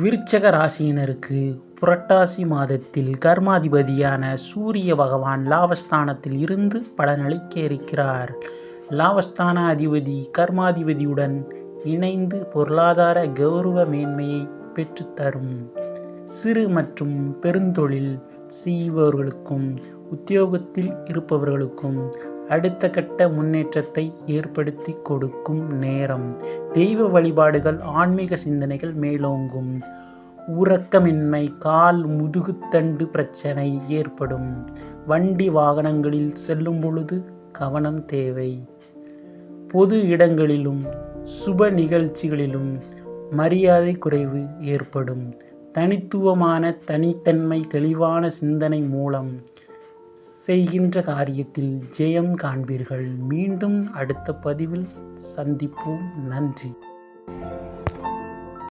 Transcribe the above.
விருச்சக ராசியினருக்கு புரட்டாசி மாதத்தில் கர்மாதிபதியான சூரிய பகவான் லாபஸ்தானத்தில் இருந்து பலனளிக்க இருக்கிறார். லாபஸ்தான அதிபதி கர்மாதிபதியுடன் இணைந்து பொருளாதார கௌரவ மேன்மையை பெற்றுத்தரும். சிறு மற்றும் பெருந்தொழில் செய்பவர்களுக்கும் உத்தியோகத்தில் இருப்பவர்களுக்கும் அடுத்த கட்ட முன்னேற்றத்தை ஏற்படுத்தி கொடுக்கும் நேரம். தெய்வ வழிபாடுகள், ஆன்மீக சிந்தனைகள் மேலோங்கும். உறக்கமின்மை, கால் முதுகுத்தண்டு பிரச்சனை ஏற்படும். வண்டி வாகனங்களில் செல்லும் பொழுது கவனம் தேவை. பொது இடங்களிலும் சுப நிகழ்ச்சிகளிலும் மரியாதை குறைவு ஏற்படும். தனித்துவமான தனித்தன்மை, தெளிவான சிந்தனை மூலம் செய்கின்ற காரியத்தில் ஜெயம் காண்பீர்கள். மீண்டும் அடுத்த பதிவில் சந்திப்போம். நன்றி.